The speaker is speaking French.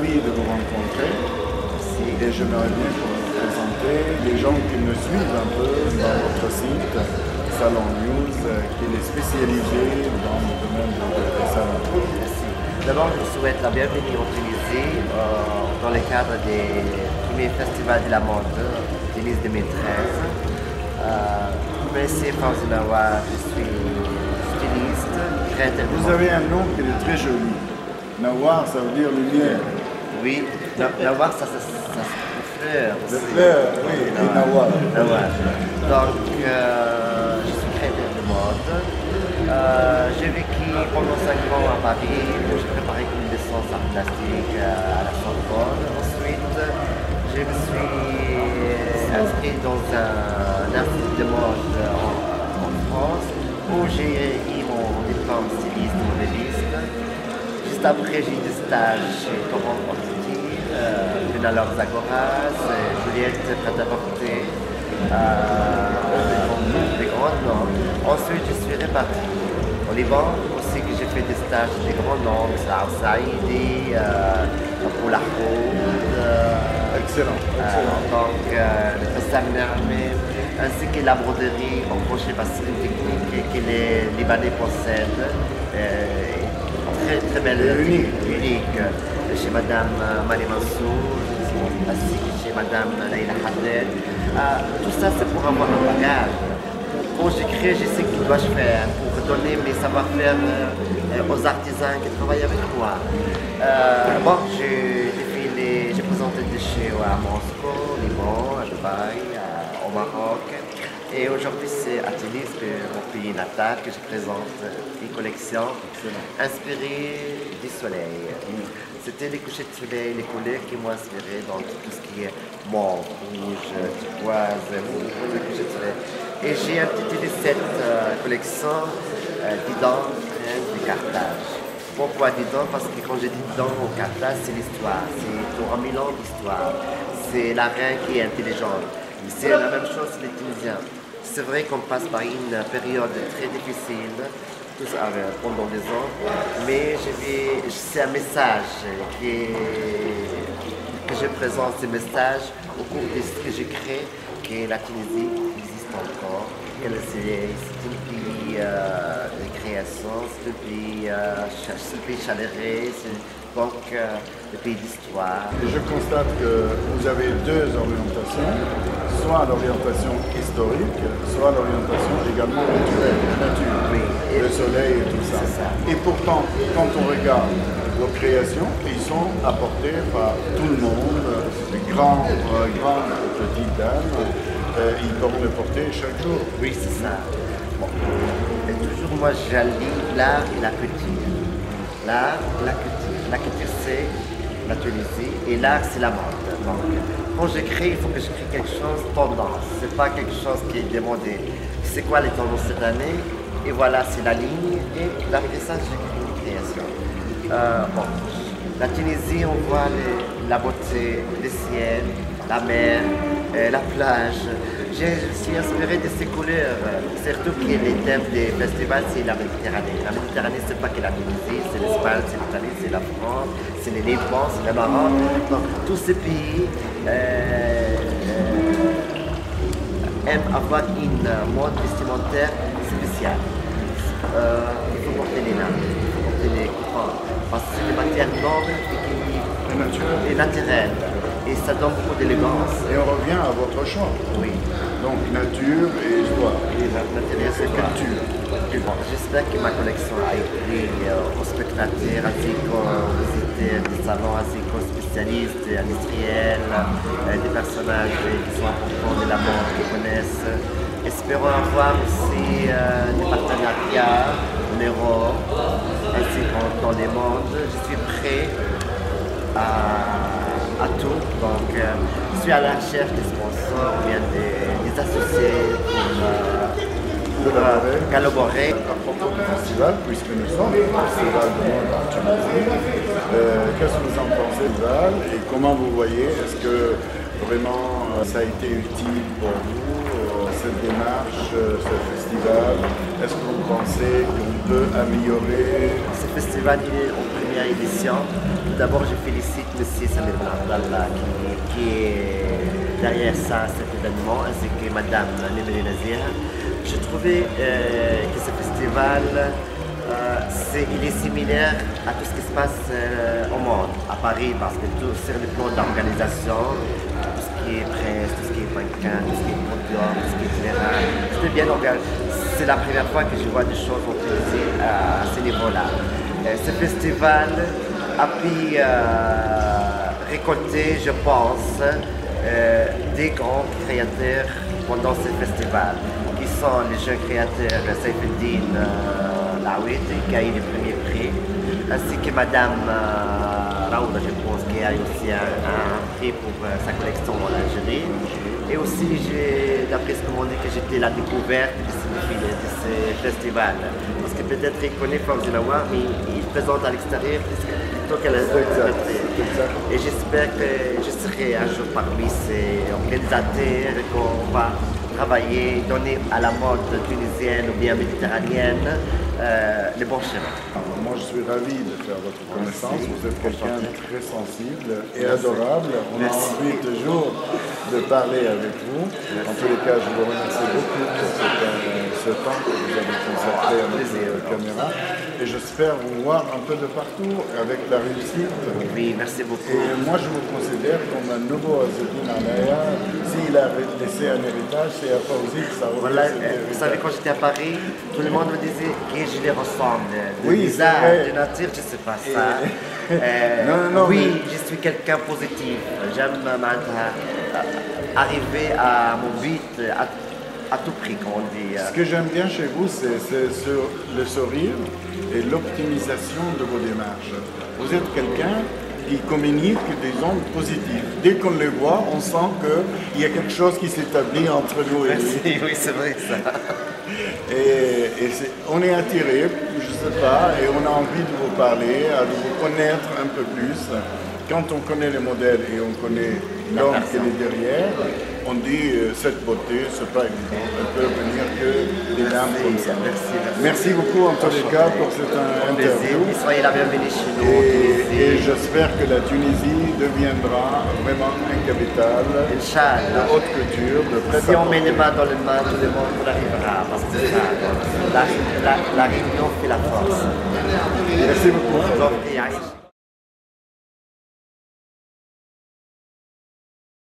ravi de vous rencontrer. Merci. Et j'aimerais bien que vous présenter les gens qui me suivent un peu dans votre site, Salon News, qui est spécialisé dans le domaine des salons. Merci. D'abord, je vous souhaite la bienvenue en Tunisie dans le cadre des premiers festivals de la mode, Tunis 2013. Merci Fawzi Nawar, je suis styliste, créateur de Vous mode. avez un nom qui est très joli. Nawar, ça veut dire lumière. Oui, Nawar, ça se fleur. De fleurs, oui, et Nawar. Nawar. Donc, je suis créateur de mode. J'ai vécu pendant 5 ans à Paris, où j'ai préparé une licence en plastique à la Sorbonne. Ensuite, je me suis inscrit dans un institut de mode en France, où j'ai eu mon diplôme styliste modéliste. Juste après, j'ai eu des stages chez Torrent Ortiti, Lunalog Zagoras, Juliette Prêt-à-Porter, des grands noms. Ensuite, je suis réparti au Liban, aussi que j'ai fait des stages des grands noms, Saad Saïdi, Paul Ahoud, Excellent, excellent. donc le Fassam Nermé, ainsi que la broderie en crochet facile technique que les Libanais possèdent. Très, très belle, unique. Chez Madame Mali Mansour, ainsi que chez Madame Leïla Haddad. Tout ça, c'est pour avoir un bagage. Quand j'écris, je sais ce que dois-je faire pour donner mes savoir-faire aux artisans qui travaillent avec moi. Bon, j'ai défilé, j'ai présenté des shows à Moscou, Liban, à Dubaï, au Maroc. Et aujourd'hui, c'est à Tunis, mon pays natal, que je présente une collection inspirée du soleil. C'était les couchers de soleil, les couleurs qui m'ont inspiré dans tout ce qui est mauve, rouge, turquoise, les couchers de soleil. Et j'ai intitulé cette collection Didan, Prince du Carthage. Pourquoi Didan? Parce que quand je dis Didan au Carthage, c'est l'histoire, c'est pour 1000 ans d'histoire. C'est la reine qui est intelligente. C'est la même chose les Tunisiens. C'est vrai qu'on passe par une période très difficile pendant des ans, mais c'est un message que je présente, ce message au cours de ce que je crée, que la Tunisie existe encore, que c'est un pays de création, c'est un pays chaleureux, donc le pays d'histoire. Et je constate que vous avez deux orientations, soit l'orientation historique, soit l'orientation également naturelle, la nature, Oui. le soleil et tout ça. Et pourtant, quand on regarde vos créations, ils sont apportés par tout le monde, grandes, petites dames, ils peuvent le porter chaque jour. Oui, c'est ça. Bon. Et toujours, moi, j'allie l'art et la culture. L'art et la culture. La culture, c'est la Tunisie et l'art, c'est la mode. Donc, quand j'écris, il faut que j'écris quelque chose tendance. C'est pas quelque chose qui est demandé. C'est quoi les tendances cette année? Et voilà, c'est la ligne. Et après ça, j'écris une création. Bon. La Tunisie, on voit la beauté, le ciel, la mer, la plage. Je suis inspiré de ces couleurs, surtout que les thèmes des festivals, c'est la Méditerranée. La Méditerranée, c'est pas que la Tunisie, c'est l'Espagne, c'est l'Italie, c'est la France, c'est les Liban, c'est le Maroc. Donc, tous ces pays aiment avoir une mode vestimentaire spéciale. Il faut porter les lames, il faut porter les coupons, parce que c'est des matières nobles et naturelles. Et ça donne beaucoup d'élégance. Et on revient à votre choix. Oui. Donc nature et histoire. Et la nature C'est culture. Bon, j'espère que ma collection a été aux spectateurs ainsi qu'aux visiteurs des salons, ainsi qu'aux spécialistes industriels, des personnages qui sont importants de la mode, qui connaissent. Espérons avoir aussi des partenariats en Europe, ainsi qu'en dans les mondes. Je suis prêt à tout. Donc, je suis à la recherche des sponsors, ou bien des associés pour collaborer. À propos du festival, puisque nous sommes au festival de mode en Tunisie, qu'est-ce que vous en pensez du festival et comment vous voyez? Est-ce que vraiment ça a été utile pour vous, cette démarche, ce festival? Est-ce que vous pensez qu'on peut améliorer? C'est festival il est en première édition. Tout d'abord, je félicite M. Samir Abdallah qui est derrière ça, cet événement, ainsi que Mme Nemri Nazir. Je trouvais que ce festival il est similaire à tout ce qui se passe au monde, à Paris, parce que tout sur le plan d'organisation, tout ce qui est presse, tout ce qui est mannequin, tout ce qui est podium, tout ce qui est terrain, c'est bien organisé. C'est la première fois que je vois des choses en Tunisie à ce niveau-là. Ce festival a pu récolter, je pense, des grands créateurs pendant ce festival, qui sont les jeunes créateurs Saifeddin Laouiti, qui a eu le premier prix, ainsi que Madame Raouda, je pense, qui a eu aussi un prix pour sa collection en lingerie. Et aussi, d'après ce qu'on m'a dit, que j'étais la découverte de ce festival. Parce que peut-être il connaît Fawzi Nawar, mais il présente à l'extérieur plutôt qu'à l'intérieur. Et j'espère que je serai un jour parmi ces organisateurs et qu'on va travailler, donner à la mode tunisienne ou bien méditerranéenne le bon chemin. Moi, je suis ravi de faire votre connaissance. Vous êtes quelqu'un de très sensible et adorable. On a envie toujours de parler avec vous. En tous les cas, je vous remercie beaucoup pour ce temps que vous avez consacré à notre caméra. Et j'espère vous voir un peu de partout avec la réussite. Oui, merci beaucoup. Et moi, je vous considère comme un nouveau Azedine Alaya. S'il a laissé un héritage, c'est à Fawzi que ça aurait Vous savez, quand j'étais à Paris, tout le monde me disait que je les ressemble. Oui, de nature, je ne sais pas ça. non, oui, mais je suis quelqu'un positif. J'aime arriver à mon but à tout prix, comme on dit. Ce que j'aime bien chez vous, c'est le sourire et l'optimisation de vos démarches. Vous êtes quelqu'un qui communique des ondes positives. Dès qu'on le voit, on sent qu'il y a quelque chose qui s'établit entre nous et lui. Merci, oui, c'est vrai ça. Et on est attiré, je ne sais pas, et on a envie de vous parler, de vous connaître un peu plus. Quand on connaît les modèles et on connaît l'homme qui est derrière, on dit cette beauté, c'est pas évident. Elle peut venir que des dames comme ça. Merci beaucoup en tous les cas pour cette interview. Soyez la bienvenue chez nous. Et j'espère que la Tunisie deviendra vraiment une capitale de haute couture, de prêt-à-porter. Si on met les mains dans les mains, tout le monde arrivera. Parce que la réunion fait la force. Merci beaucoup.